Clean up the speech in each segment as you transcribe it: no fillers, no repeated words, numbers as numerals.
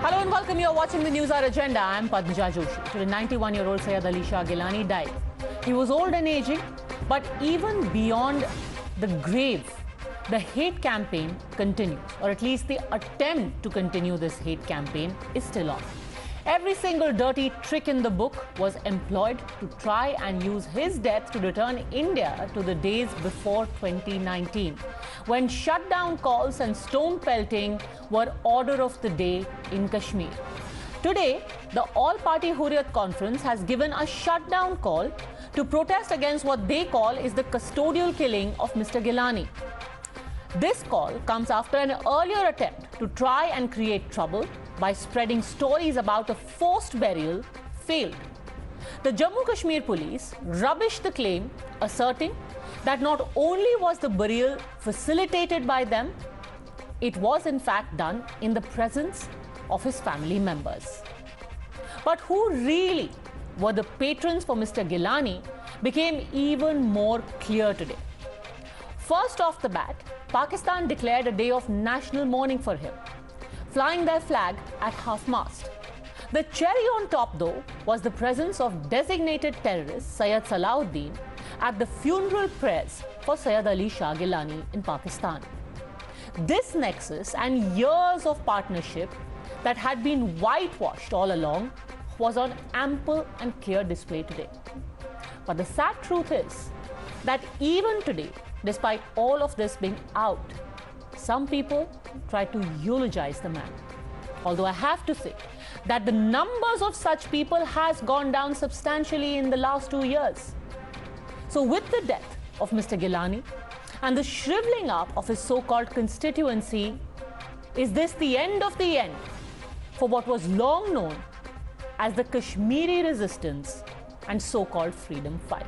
Hello and welcome. You're watching the News Hour Agenda. I'm Padmaja Joshi. Today, 91-year-old Syed Ali Shah Gilani died. He was old and aging, but even beyond the grave, the hate campaign continues, or at least the attempt to continue this hate campaign is still on. Every single dirty trick in the book was employed to try and use his death to return India to the days before 2019, when shutdown calls and stone pelting were order of the day in Kashmir. Today, the All-Party Hurriyat Conference has given a shutdown call to protest against what they call is the custodial killing of Mr. Gilani. This call comes after an earlier attempt to try and create trouble by spreading stories about a forced burial failed. The Jammu Kashmir police rubbished the claim, asserting that not only was the burial facilitated by them, it was in fact done in the presence of his family members. But who really were the patrons for Mr. Gilani became even more clear today. First off the bat, Pakistan declared a day of national mourning for him, flying their flag at half-mast. The cherry on top, though, was the presence of designated terrorist Syed Salahuddin at the funeral prayers for Syed Ali Shah Gilani in Pakistan. This nexus and years of partnership that had been whitewashed all along was on ample and clear display today. But the sad truth is that even today, despite all of this being out, some people try to eulogize the man. Although I have to say that the numbers of such people has gone down substantially in the last 2 years. So with the death of Mr. Gilani and the shriveling up of his so-called constituency, is this the end of the end for what was long known as the Kashmiri resistance and so-called freedom fight?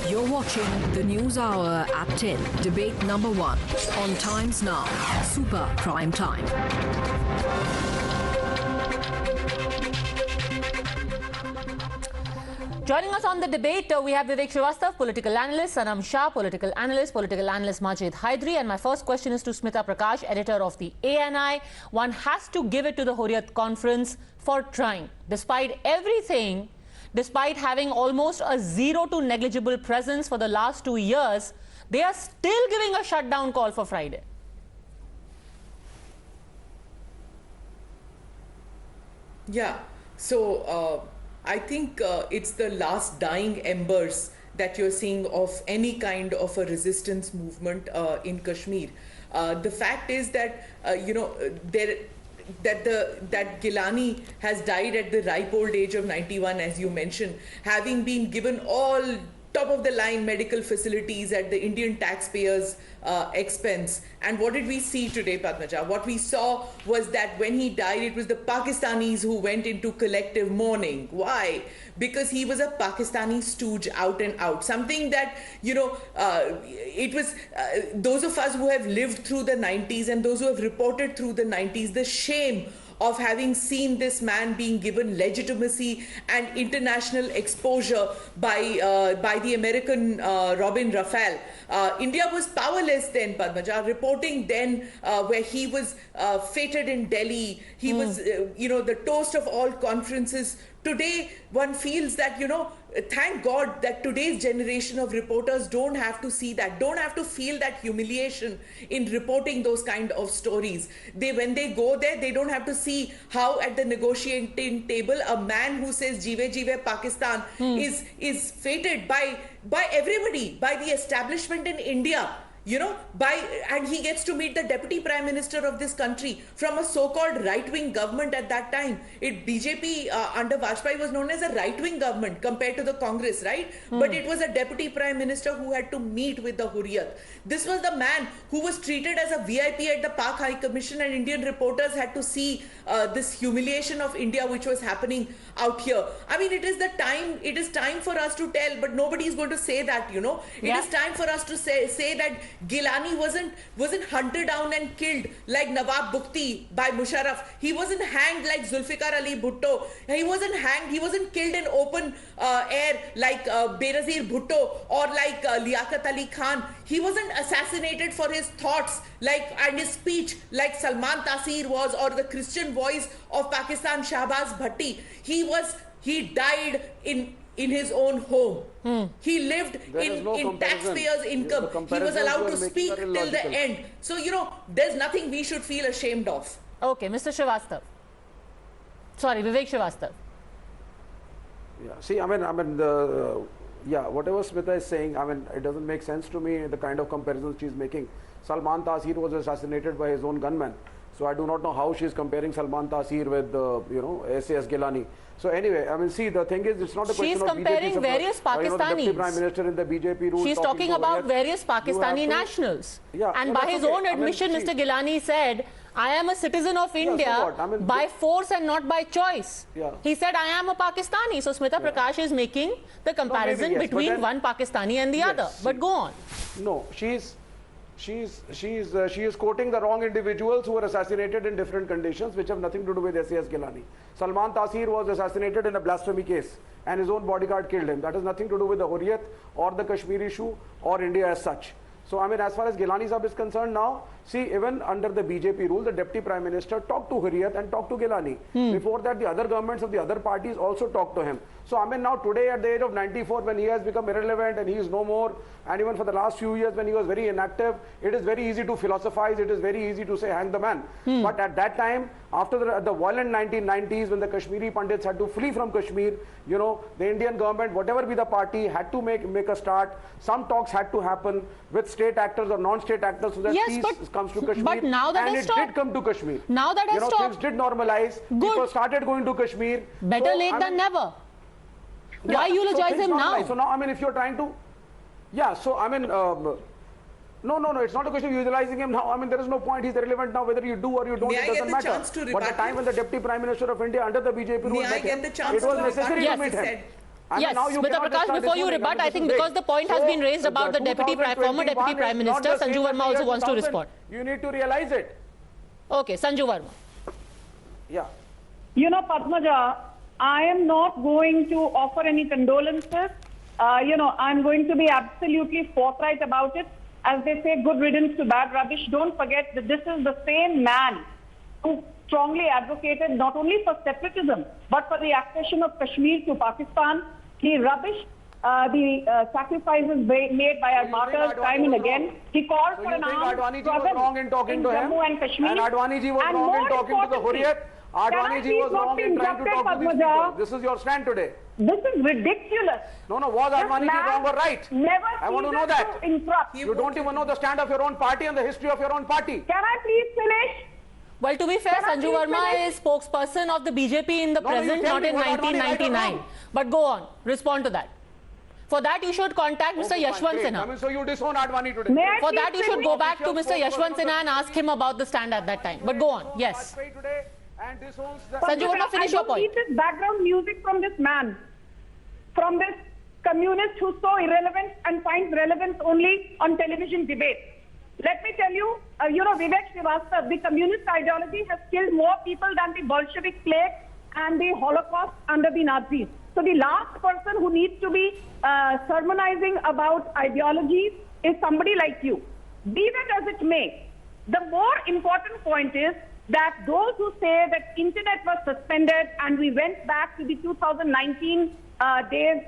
You're watching the News Hour at 10, debate number 1 on Times Now, Super Prime Time. Joining us on the debate, we have Vivek Srivastava, political analyst, Sanam Shah, political analyst Majid Haidri, and my first question is to Smita Prakash, editor of the ANI. One has to give it to the Hurriyat Conference for trying. Despite everything, despite having almost a zero to negligible presence for the last 2 years, they are still giving a shutdown call for Friday. Yeah, so I think it's the last dying embers that you're seeing of any kind of a resistance movement in Kashmir. The fact is that, that Gilani has died at the ripe old age of 91, as you mentioned, having been given all top-of-the-line medical facilities at the Indian taxpayers' expense. And what did we see today, Padmaja? What we saw was that when he died, it was the Pakistanis who went into collective mourning. Why? Because he was a Pakistani stooge out and out. Something that, it was those of us who have lived through the 90s and those who have reported through the 90s, the shame of having seen this man being given legitimacy and international exposure by the American Robin Raphael. India was powerless then, Padmaja, reporting then where he was feted in Delhi. He was, the toast of all conferences. Today, one feels that, thank God that today's generation of reporters don't have to see that, don't have to feel that humiliation in reporting those kind of stories. When they go there, they don't have to see how at the negotiating table, a man who says Jeeve Jeeve Pakistan is fated by everybody, by the establishment in India. And he gets to meet the deputy prime minister of this country from a so-called right-wing government at that time. BJP under Vajpayee was known as a right-wing government compared to the Congress, right? But it was a deputy prime minister who had to meet with the Hurriyat. This was the man who was treated as a VIP at the Pak High Commission, and Indian reporters had to see this humiliation of India which was happening out here. I mean, it is time for us to tell, but nobody is going to say that, It is time for us to say that Gilani wasn't hunted down and killed like Nawab Bukti by Musharraf. He wasn't hanged like Zulfikar Ali Bhutto. He wasn't hanged. He wasn't killed in open air like Benazir Bhutto or like Liaquat Ali Khan. He wasn't assassinated for his thoughts and his speech like Salman Taseer was, or the Christian voice of Pakistan Shahbaz Bhatti. He died in his own home. He lived in taxpayers' income. He was allowed to speak till the end. So, there's nothing we should feel ashamed of. Okay, Mr. Srivastav. Sorry, Vivek Srivastav. Yeah, see, whatever Smita is saying, it doesn't make sense to me, the kind of comparisons she's making. Salman Taseer was assassinated by his own gunman. So I do not know how she is comparing Salman Taseer with, SAS Gilani. So anyway, see, the thing is, it's not a question of BJP. She's comparing various Pakistanis. The Deputy Prime Minister in the BJP rule. She's talking about various Pakistani nationals. Yeah, and by his own admission, Mr. Gilani said, I am a citizen of India by force and not by choice. Yeah. He said, I am a Pakistani. So Smita Prakash is making the comparison between one Pakistani and the other. But go on. No, she is quoting the wrong individuals who were assassinated in different conditions, which have nothing to do with SAS Gilani. Salman Taseer was assassinated in a blasphemy case, and his own bodyguard killed him. That has nothing to do with the Hurriyat or the Kashmir issue or India as such. So, as far as Gilani Sahib is concerned now, see, even under the BJP rule, the Deputy Prime Minister talked to Hurriyat and talked to Gilani. Before that, the other governments of the other parties also talked to him. So, now today at the age of 94, when he has become irrelevant and he is no more, and even for the last few years when he was very inactive, it is very easy to philosophize, it is very easy to say hang the man. But at that time, after the violent 1990s, when the Kashmiri Pandits had to flee from Kashmir, the Indian government, whatever be the party, had to make a start. Some talks had to happen with state actors or non-state actors so that peace comes to Kashmir. But now that it did come to Kashmir. Now that has stopped. Things did normalize. Good. People started going to Kashmir. Better late than never. Why eulogize him now? So now, if you're trying to... Yeah, so, no, it's not a question of utilizing him now. There is no point. He's irrelevant now. Whether you do or you don't, it doesn't matter. But the time when the Deputy Prime Minister of India under the BJP rule met him, it was necessary to meet him. Yes, Smita Prakash, before you rebut, I think because the point has been raised about the former Deputy Prime Minister, Sanju Verma also wants to respond. You need to realize it. Okay, Sanju Verma. Yeah. Padmaja, I am not going to offer any condolences. I'm going to be absolutely forthright about it. As they say, good riddance to bad rubbish. Don't forget that this is the same man who strongly advocated not only for separatism, but for the accession of Kashmir to Pakistan. He rubbished the sacrifices made by our martyrs time and again. He called for an armed struggle in Jammu and Kashmir. And Advaniji was wrong in talking to the Hurriyat. Advaniji was wrong in trying to talk to these people. This is your stand today. This is ridiculous. No, was Advaniji wrong or right? I want to know that. You don't even know the stand of your own party and the history of your own party. Can I please finish? Well, to be fair, Sanju Verma is spokesperson of the BJP in the present, not in 1999. But go on, respond to that. For that, you should contact Mr. Yashwant Sinha. So you disown Advani today. For that, you should go back to Mr. Yashwant Sinha and ask him about the stand at that time. But go on, yes. Sanju Verma, finish your point. I don't need this background music from this man, from this communist who's so irrelevant and finds relevance only on television debates. Let me tell you, Vivek Srivastav, the communist ideology has killed more people than the Bolshevik plague and the Holocaust under the Nazis. So the last person who needs to be sermonizing about ideologies is somebody like you. Be that as it may, the more important point is that those who say that internet was suspended and we went back to the 2019 days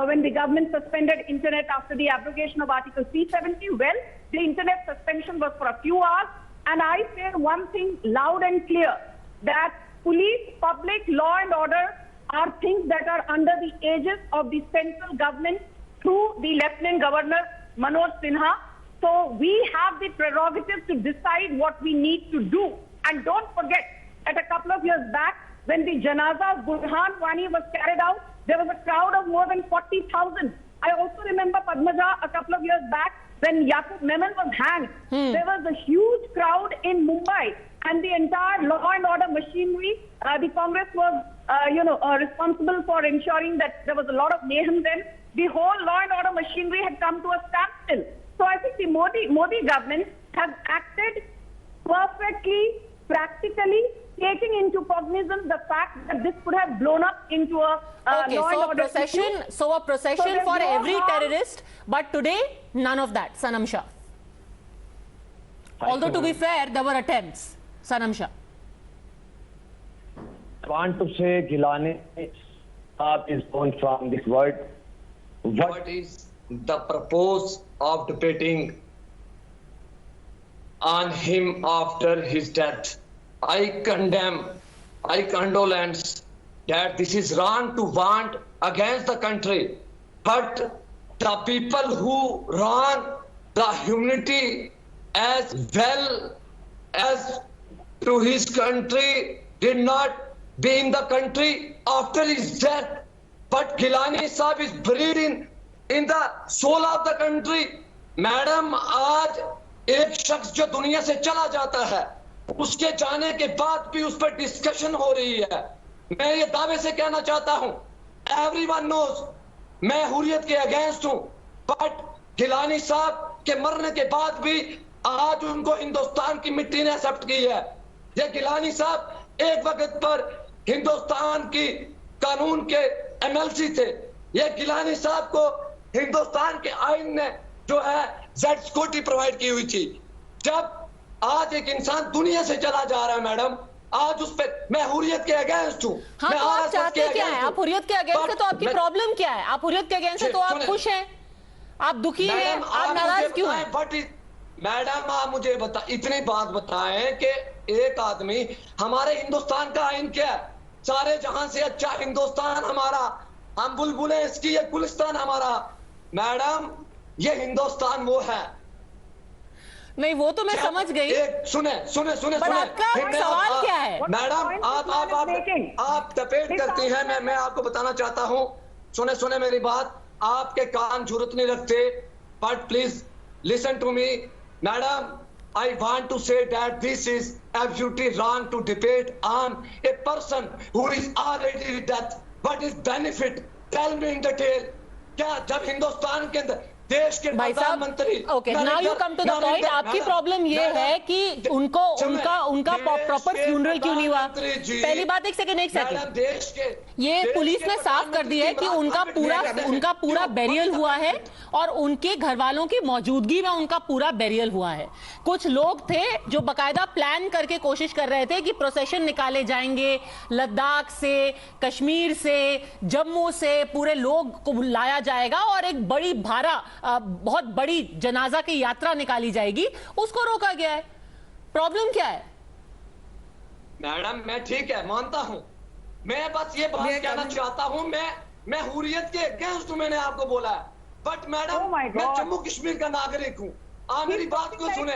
when the government suspended internet after the abrogation of Article 370, well, the internet suspension was for a few hours. And I say one thing loud and clear, that police, public, law and order are things that are under the aegis of the central government through the Lieutenant Governor Manoj Sinha. So we have the prerogative to decide what we need to do. And don't forget, at a couple of years back, when the janaza of Burhan Wani was carried out, there was a crowd of more than 40,000. I also remember, Padmaja, a couple of years back, when Yaqub Memon was hanged, there was a huge crowd in Mumbai, and the entire law and order machinery, the Congress was, responsible for ensuring that there was a lot of mayhem then. The whole law and order machinery had come to a standstill. So I think the Modi government has acted perfectly, practically, taking into cognizance the fact that this could have blown up into a Okay, law and so a order procession, issue. so a procession there's for no every harm. terrorist, but today none of that. Sanam Shah. Although to be fair, there were attempts. Sanam Shah. I want to say Gilani is born from this word. What is the purpose of debating on him after his death? I condemn, I condolence that this is wrong to want against the country, but the people who wrong the humanity as well as to his country did not be in the country after his death. But Gilani Sahib is buried in the soul of the country. Madam, आज एक शख्स जो दुनिया से चला जाता है, उसके जाने के बाद भी उस पर डिस्कशन हो रही है। मैं ये दावे से कहना चाहता हूं, एवरीवन नोज मैं हुर्रियत के अगेंस्ट हूं, बट गिलानी साहब के मरने के बाद भी आज उनको हिंदुस्तान की मिट्टी ने एक्सेप्ट की है। ये गिलानी साहब एक वक्त पर हिंदुस्तान की कानून के एमएलसी थे। ये गिलानी साहब को हिंदुस्तान के आईन ने जो है जेड सिक्योरिटी प्रोवाइड की हुई थी। जब आज एक इंसान दुनिया से चला जा रहा है मैडम, आज उस पर मैं हुर्रियत के अगेंस्ट हूं। हाँ, मैं तो आप RSS चाहते के क्या है? against आप हुर्रियत के अगेंस्ट है तो आपकी मैं- प्रॉब्लम क्या है? आप हुर्रियत के अगेंस्ट है तो आप सुने- खुश हैं? आप दुखी हैं? मैडम, आप नाराज मुझे क्यों हैं? बताएं, मैडम आप मुझे इतनी बात बताएं कि एक आदमी, हमारे हिंदुस्तान का आइन क्या है? सारे जहां से अच्छा हिंदुस्तान हमारा, हम बुलबुलें इसकी, ये गुलिस्तान हमारा। मैडम, ये हिंदुस्तान वो है। नहीं, वो तो मैं समझ गई। सुने सुने सुने पर सुने आपका सवाल क्या है? मैडम, आप डिबेट करती हैं, मैं आपको बताना चाहता हूं, सुने मेरी बात, आपके कान जरूरत नहीं रखते, but please listen to me madam. I want to say that this is absolutely wrong to debate on a person who is already dead. What is benefit? Tell me in detail. क्या जब हिंदुस्तान के अंदर देश के भाई साहब, प्रधानमंत्री, okay, now you come to the point. आपकी प्रॉब्लम ये है कि उनको उनका प्रॉपर फ्यूनरल क्यों नहीं हुआ? पहली बात, एक सेकंड देश के ये पुलिस ने साफ कर दिया है कि उनका पूरा बेरियल हुआ है और उनके घर वालों की मौजूदगी में उनका पूरा बेरियल हुआ है। कुछ लोग थे जो बकायदा प्लान करके कोशिश कर रहे थे कि प्रोसेशन निकाले जाएंगे, लद्दाख से, कश्मीर से, जम्मू से पूरे लोग को लाया जाएगा और एक बड़ी बहुत बड़ी जनाजा की यात्रा निकाली जाएगी, उसको रोका गया है। प्रॉब्लम क्या है? मैडम, मैं ठीक है, मानता हूं, मैं बस ये बात कहना चाहता हूं, मैं हुर्रियत के अगेंस्ट हूं, मैंने आपको बोला है, बट मैडम Oh my मैं God. जम्मू कश्मीर का नागरिक हूं। आप मेरी बात क्यों सुने?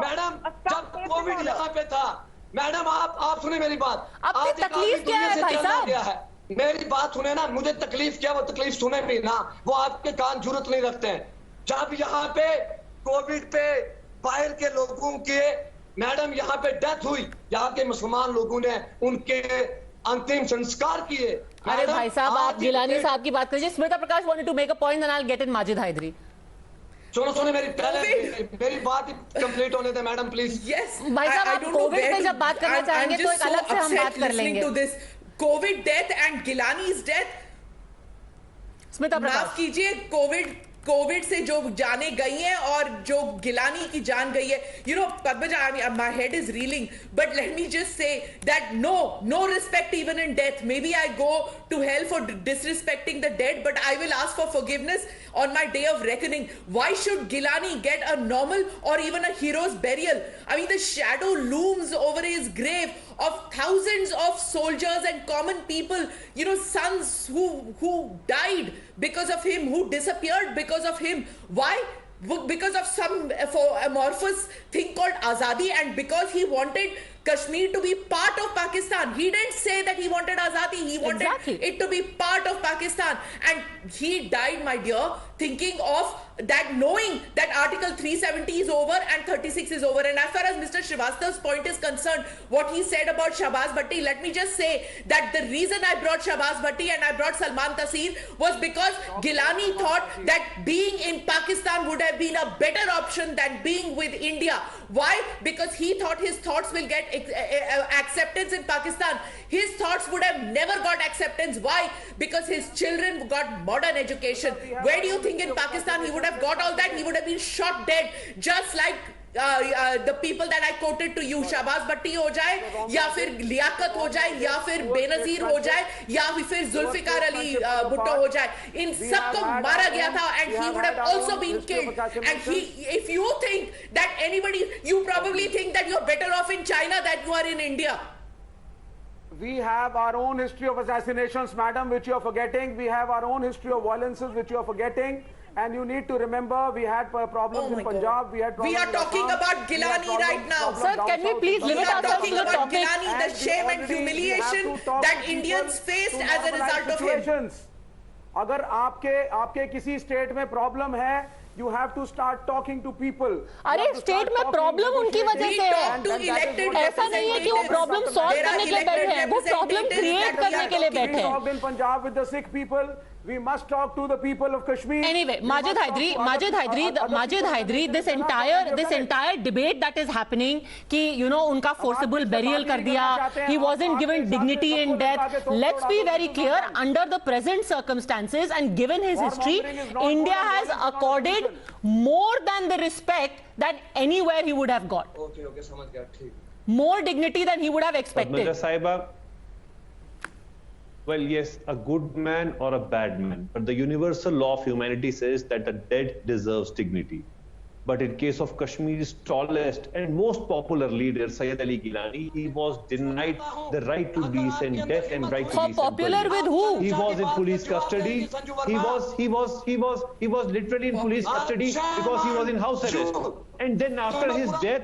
मैडम, जब कोविड यहाँ पे था, मैडम आप सुने मेरी बात। आपकी आज एक तकलीफ आदमी क्या है दुनिया से भाई चला साहब? गया है। मेरी बात सुने ना, मुझे तकलीफ क्या, वो तकलीफ सुने भी ना, वो आपके कान जरूरत नहीं रखते हैं। जब यहाँ पे कोविड पे बाहर के लोगों के मैडम यहाँ पे डेथ हुई, यहाँ के मुसलमान लोगों ने उनके अंतिम संस्कार किए। अरे भाई साहब, आप गिलानी साहब की बात करिए। Smita Prakash wanted to make a point and I will get in Majid Haidari. सुनो मेरी बात कंप्लीट होने दे मैडम, प्लीज। Yes. भाई साहब, I आप don't know कोविड where पे to- जब बात करना I'm चाहेंगे तो just एक so अलग से हम upset बात कर listening लेंगे। to this COVID death and Gilani's death. Smita प्रकाश, माफ कीजिए, कोविड से जो जाने गई हैं और जो गिलानी की जान गई है, Padmaja, my head is reeling, but let me just say that no respect even in death. Maybe I go to hell for disrespecting the dead, but I will ask for forgiveness on my day of reckoning. Why should Gilani get a normal or even a hero's burial? I mean, the shadow looms over his grave of thousands of soldiers and common people, sons who died because of him, who disappeared because of him. Why? Because of some amorphous thing called Azadi, and because he wanted Kashmir to be part of Pakistan. He didn't say that he wanted Azadi, he wanted Exactly. it to be part of Pakistan. And he died, my dear, thinking of that knowing that Article 370 is over and 36 is over. And as far as Mr. Srivastava's point is concerned, what he said about Shahbaz Bhatti, let me just say that the reason I brought Shahbaz Bhatti and I brought Salman Taseer was because Gilani thought that being in Pakistan would have been a better option than being with India. Why? Because he thought his thoughts will get acceptance in Pakistan. His thoughts would have never got acceptance. Why? Because his children got modern education. Where do you think in Pakistan he would have got all that? He would have been shot dead, just like the people that I quoted to you. Shahbaz Bhatti ho jaye, या फिर लियाकत हो जाए, या फिर बेनजीर हो जाए, या फिर जुल्फिकार अली भुट्टो हो जाए, इन सबको मारा गया था, and he would have also been killed. And if you think that anybody, you probably think that you're better off in China than you are in India. We have our own history of assassinations, madam, which you are forgetting. We have our own history of violences, which you are forgetting. And you need to remember, we had problems in Punjab. We had problems. We are talking about Gilani right now. Sir, can we please limit ourselves to the topic? Gilani, the shame and humiliation that Indians faced as a result of him. अगर आपके किसी state में problem है, you have to start talking to people. अरे state में problem उनकी वजह से है, ऐसा नहीं है कि वो प्रॉब्लम सॉल्व करने के लिए बैठे हैं, वो प्रॉब्लम क्रिएट करने के लिए बैठे हैं. In Punjab with the Sikh people, we must talk to the people of Kashmir. Anyway, Majid Hydari, this entire debate that is happening, कि उनका forcible burial कर दिया, he wasn't given dignity in death. Let's be very clear, under the present circumstances and given his history, India has accorded more than the respect that anywhere he would have got. Okay, समझ गया, ठीक. More dignity than he would have expected. Well, yes, a good man or a bad man, but the universal law of humanity says that the dead deserves dignity. But in case of Kashmir's tallest and most popular leader, Syed Ali Gilani, he was denied the right to decent death and right to decent popular burial. with who? He was in police custody. He was literally in police custody because he was in house arrest. And then after his death,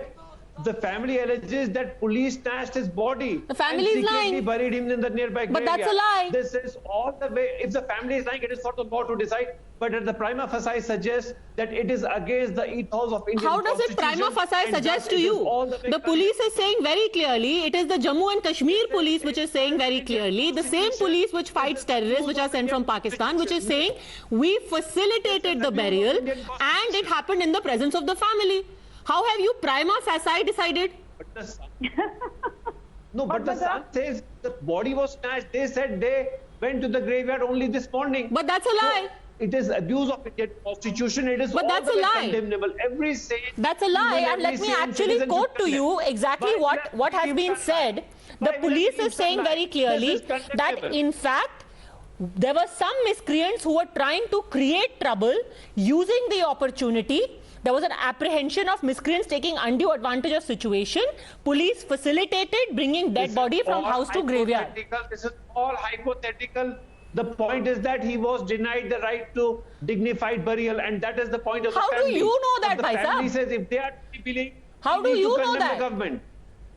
the family alleges that police snatched his body. The family is lying. Buried him in the nearby But graveyard. that's a lie. This is all the way. If the family is lying, it is for the law to decide. But at the prima facie suggests that it is against the ethos of Indian How does it prima facie suggest to you? The police is saying very clearly, it is the Jammu and Kashmir police which is saying very clearly, the same police which fights terrorists which are sent from Pakistan, which is saying we facilitated the burial and it happened in the presence of the family. How have you prima facie decided? But the son says the body was snatched. They said they went to the graveyard only this morning. But that's a lie. So it is abuse of Indian constitution. It is But that's a lie. Condemnable. Every sane. That's a lie. And let me actually quote to you exactly what has been said. The police is saying very clearly that in fact there were some miscreants who were trying to create trouble using the opportunity. There was an apprehension of miscreants taking undue advantage of situation. Police facilitated bringing dead body from house to graveyard. This is all hypothetical. The point is that he was denied the right to dignified burial, and that is the point of the family. How do you know that, Bhai Sahab? The family Sahab? says if they are believing, How do you know that? The government.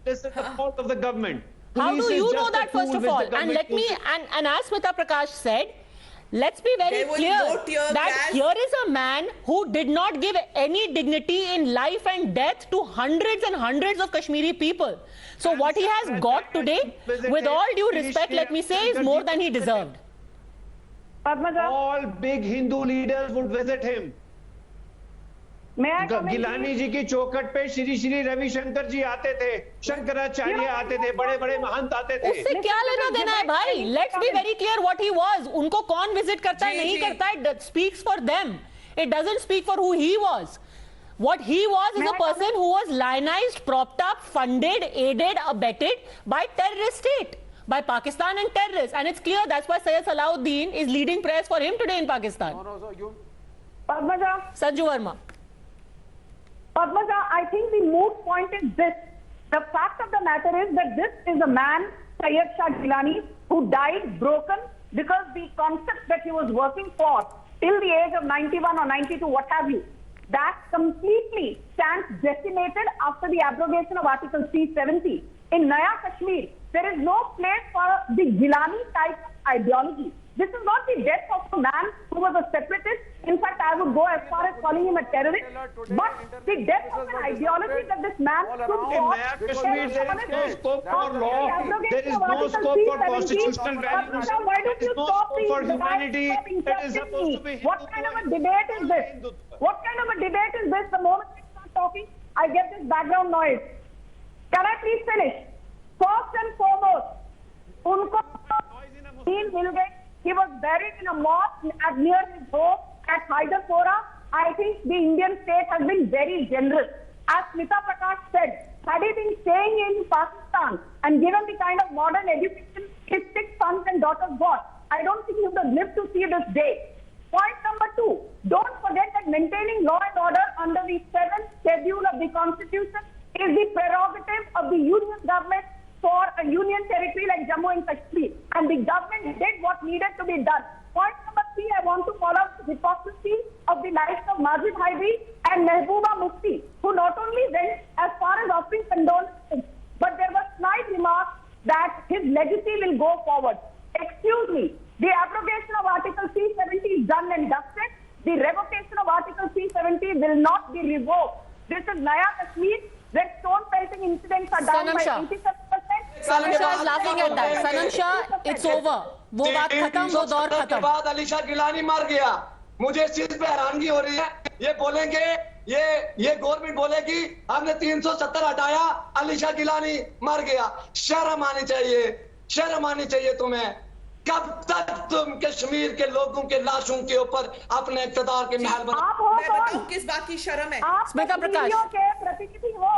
This is the fault of the government. How Police do is you just know a that tool first of which all? the And government let me, uses. and as Smita Prakash said, let's be very There was clear no tear that gas. here is a man who did not give any dignity in life and death to hundreds and hundreds of Kashmiri people. So what he has got today, with all due respect, let me say, is more than he deserved. Padmaja, All big Hindu leaders would visit him. may I come in? Gilani जी की चौखट पे श्री श्री रविशंकर जी आते थे, शंकराचार्य आते थे, बड़े बड़े महंत आते थे. उससे क्या लेना देना है भाई? Let's be very clear what he was. उनको कौन visit करता है नहीं करता है, that speaks for them. It doesn't speak for who he was. What he was is a person who was lionized, propped up, funded, aided, abetted by terrorist state, by Pakistan and terrorists. And it's clear that's why Syed Salahuddin is leading prayers for him today in Pakistan. Padmaja, Sanju Verma. Padmaja, I think the moot point is this. The fact of the matter is that this is a man, Syed Shah Gilani, who died broken because the concept that he was working for till the age of 91 or 92, what have you, that completely stands decimated after the abrogation of Article 370. In Naya Kashmir, there is no place for the Gilani type ideology. This is not the death of a man who was a separatist. In fact, I would go as far as calling him a terrorist. But the death of an ideology that this man stood for. Kashmir, there is no scope for law. There is no scope for constitutional values. Why don't you stop for the humanity. That is supposed to be. What kind of a debate is this? What kind of a debate is this? The moment I start talking, I get this background noise. Can I please finish? First and foremost, unko मिल गए. He was buried in a mosque at near his home at Haidarpora. I think the Indian state has been very generous. As Smita Prakash said, had he been staying in Pakistan and given the kind of modern education his 6 sons and daughters got, I don't think he would have lived to see this day. Point number 2, don't forget that maintaining law and order under the 7th schedule of the Constitution is the prerogative of the union government for a union territory like Jammu and Kashmir. And the government did what needed to be done. Point number 3, I want to call out the hypocrisy of the likes of Majid Haibi and Mehbooba Mufti, who not only went as far as offering condolences, but there was slight remarks that his legacy will go forward. Excuse me, the abrogation of Article 370 is done and dusted. The revocation of Article 370 will not be revoked. This is Naya Kashmir, where stone pelting incidents are down by 87%. Sanam Shah is laughing at that. Sanam Shah, it's over. वो बात खत्म, वो दौर खत्म. के बाद अली शाह गिलानी मर गया. मुझे इस चीज पे हैरानगी हो रही है. ये बोलेंगे, ये गवर्नमेंट बोलेगी हमने 370 हटाया, अली शाह गिलानी मर गया. शर्म आनी चाहिए, शर्म आनी चाहिए तुम्हें. कब तक तुम कश्मीर के लोगों के लाशों के ऊपर अपने इक़्तिदार के महल बना? मैं बताऊं किस बात की शर्म है? आप स्मिता प्रकाश के प्रतिनिधि हो.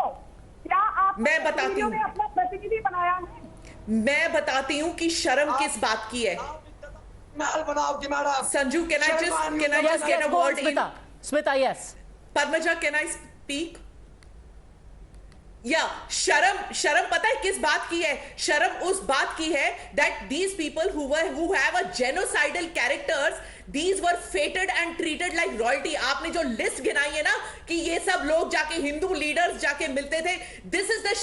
क्या आप मैं बताती हूँ. अपना प्रतिनिधि बनाया है? मैं बताती हूँ कि शर्म किस बात की है. महल बनाओ कि madam. Sanju, can I just get a word in? Smita, yes. Padmaja, can I speak? या शर्म पता है किस बात की है? शर्म उस बात की है that these people who have a genocidal characters, these were fated and treated like royalty. आपने जो लिस्ट गिनाई है ना कि ये सब लोग जाके हिंदू लीडर्स जाके मिलते थे, this is the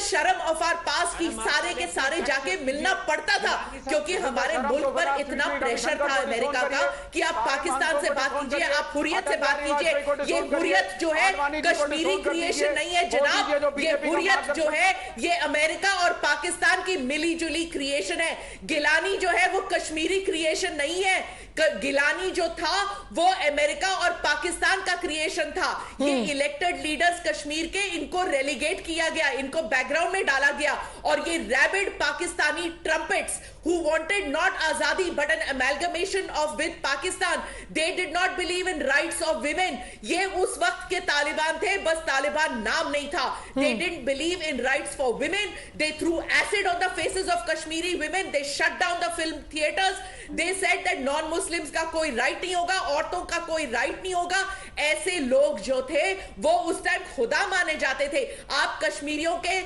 शर्म of our past की सारे के सारे जाके मिलना पड़ता था क्योंकि हमारे मुल्क पर इतना प्रेशर था अमेरिका का कि आप पाकिस्तान से बात कीजिए, आप हुर्रियत से बात कीजिए. ये हुर्रियत जो है कश्मीरी क्रिएशन नहीं है जनाब. ये हुर्रियत जो है ये अमेरिका और पाकिस्तान की मिली जुली क्रिएशन है. गिलानी जो है वो कश्मीरी क्रिएशन नहीं है. गिलानी जो था वो अमेरिका और पाकिस्तान का क्रिएशन था. ये इलेक्टेड लीडर्स कश्मीर के, इनको रेलीगेट किया गया, इनको बैकग्राउंड में डाला गया. और ये rabid Pakistani trumpets who wanted not Azadi but an amalgamation of with Pakistan, they did not believe in rights of women. ये उस वक्त के तालिबान थे, बस तालिबान नाम नहीं था. They didn't believe in rights for women. They threw acid on the faces of Kashmiri women. They shut down the film theaters. They said that non-Muslims का कोई right नहीं होगा, औरतों का कोई right नहीं होगा. ऐसे लोग जो थे वो उस टाइम खुदा माने जाते थे. आप कश्मीरियों के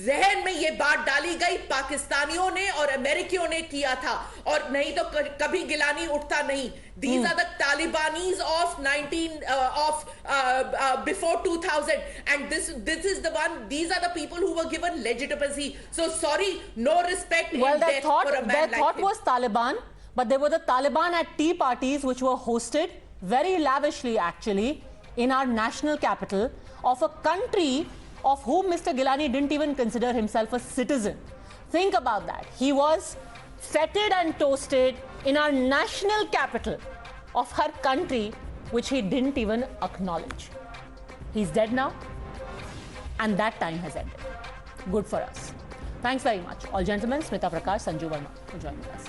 जहन में ये बात डाली गई पाकिस्तानियों ने और अमेरिकियों ने किया था, और नहीं तो कभी गिलानी उठता नहीं. These are the Talibanis of before 2000, and this is the one. These are the people who were given legitimacy. So sorry, no respect. Well, in death for a man their like thought him. was Taliban, but they were the Taliban at tea parties which were hosted very lavishly actually in our national capital of a country of whom Mr. Gilani didn't even consider himself a citizen. Think about that. He was feted and toasted in our national capital of her country, which he didn't even acknowledge. He's dead now, and that time has ended. Good for us. Thanks very much, all gentlemen. Smita Prakash, Sanju Verma for joining us.